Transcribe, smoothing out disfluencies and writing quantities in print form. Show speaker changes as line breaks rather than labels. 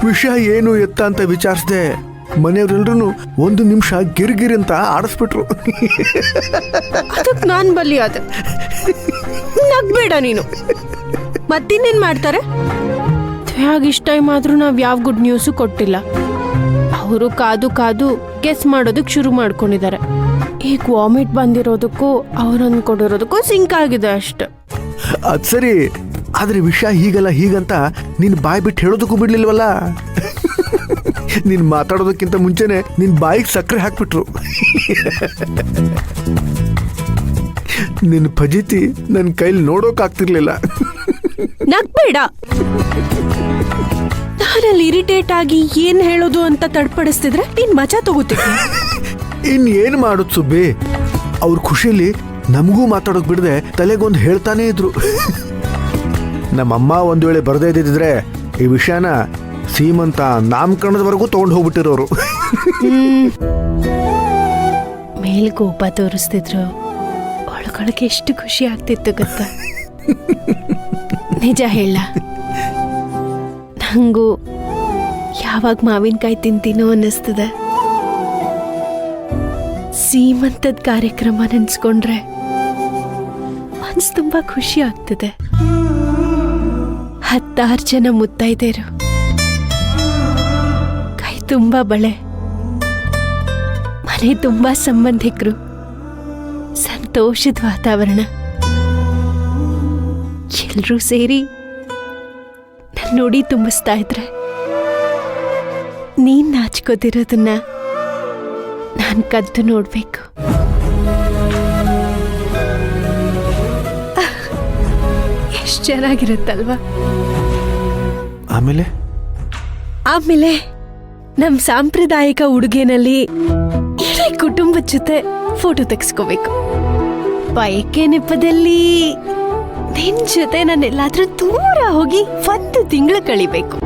ವಿಷಯ ಏನು ಎತ್ತ ಅಂತ ವಿಚಾರಿಸ್ದೆ. ಮನೆಯವರೆಲ್ರೂ 1 ನಿಮಿಷ ಗಿರ್ಗಿರಿ ಅಂತ ಆಡಿಸ್ಬಿಟ್ರು.
ಅದಕ್ಕೆ ನಾನ್ ಬಲಿ ಅದ. ನಗ್ಬೇಡ ನೀನು. ಮತ್ತಿನ್ನೇನ್ ಮಾಡ್ತಾರೆ? ಇಷ್ಟ ಟೈಮ್ ಆದ್ರೂ ನಾವ್ ಯಾವ ಗುಡ್ ನ್ಯೂಸು ಕೊಟ್ಟಿಲ್ಲ. ಅವರು ಕಾದು ಕಾದು ಗೆಸ್ ಮಾಡೋದಕ್ ಶುರು ಮಾಡ್ಕೊಂಡಿದ್ದಾರೆ. ಈಗ ವಾಮಿಟ್ ಬಂದಿರೋದಕ್ಕೂ ಅವ್ರು ಅಂದ್ಕೊಂಡಿರೋದಕ್ಕೂ ಸಿಂಕ್ ಆಗಿದೆ ಅಷ್ಟೆ.
ಅದ್ ಸರಿ, ಆದ್ರೆ ವಿಷಯ ಹೀಗಲ್ಲ ಹೀಗಂತ ನೀನ್ ಬಾಯಿ ಬಿಟ್ಟು ಹೇಳೋದಕ್ಕೂ ಬಿಡ್ಲಿಲ್ವಲ್ಲ. ನೀನ್ ಮಾತಾಡೋದಕ್ಕಿಂತ ಮುಂಚೆನೆ ನಿನ್ ಬಾಯಿಗೆ ಸಕ್ಕರೆ ಹಾಕ್ಬಿಟ್ರು. ನಿನ್ ಫಜಿತಿ ನನ್ ಕೈಲಿ ನೋಡೋಕ್ ಆಗ್ತಿರ್ಲಿಲ್ಲ.
ನಗ್ಬೇಡ. ನಾನಲ್ಲಿ ಇರಿಟೇಟ್ ಆಗಿ ಏನ್ ಹೇಳೋದು ಅಂತ ತಡ್ಪಡಿಸ್ತಿದ್ರೆ ನೀನ್ ಮಜಾ ತಗೋತೀನಿ.
ಇನ್ ಏನ್ ಮಾಡೋದ್ ಸುಬ್ಬಿ, ಅವ್ರ ಖುಷಿಲಿ ನಮಗೂ ಮಾತಾಡೋಕ್ ಬಿಡದೆ ತಲೆಗೊಂದು ಹೇಳ್ತಾನೆ ಇದ್ರು. ನಮ್ಮಮ್ಮ ಒಂದ್ ವೇಳೆ ಬರದೇ ಇದ್ದಿದ್ರೆ ಈ ವಿಷಯನ ಸೀಮಂತ ನಾಮಕರಣದವರೆಗೂ ತಗೊಂಡು ಹೋಗ್ಬಿಟ್ಟಿರೋರು.
ಮೇಲ್ ಕೋಪ ತೋರಿಸ್ತಿದ್ರು, ಒಳಗೊಳಗೆ ಎಷ್ಟು ಖುಷಿ ಆಗ್ತಿತ್ತು ಗೊತ್ತಾ. ನಿಜ ಹೇಳ, ನಂಗೂ ಯಾವಾಗ ಮಾವಿನಕಾಯಿ ತಿಂತೀನೋ ಅನ್ನಿಸ್ತದೆ. ಸೀಮಂತದ ಕಾರ್ಯಕ್ರಮ ನೆನ್ಸ್ಕೊಂಡ್ರೆ ಮನ್ಸು ತುಂಬಾ ಖುಷಿ ಆಗ್ತದೆ. 16 ಜನ ಮುತ್ತೈದೆರು, ಕೈ ತುಂಬಾ ಬಳೆ, ಮನೆ ತುಂಬಾ ಸಂಬಂಧಿಕರು, ಸಂತೋಷದ ವಾತಾವರಣ. ಎಲ್ರೂ ಸೇರಿ ನನ್ನ ನೋಡಿ ತುಂಬಿಸ್ತಾ ಇದ್ರೆ ನೀನ್ ನಾಚ್ಕೋತಿರೋದನ್ನ ನಾನ್ ಕದ್ದು ನೋಡ್ಬೇಕು. ಎಷ್ಟು ಚೆನ್ನಾಗಿರುತ್ತಲ್ವಾ. ಆಮೇಲೆ ನಮ್ ಸಾಂಪ್ರದಾಯಿಕ ಉಡುಗೆನಲ್ಲಿ ಇಡೀ ಕುಟುಂಬದ ಜೊತೆ ಫೋಟೋ ತೆಗೆಸ್ಕೋಬೇಕು. ಬಯಕೆ ನೆಪದಲ್ಲಿ ನಿನ್ ಜೊತೆ ನಾನೆಲ್ಲಾದ್ರೂ ದೂರ ಹೋಗಿ 1 ತಿಂಗಳು ಕಳಿಬೇಕು.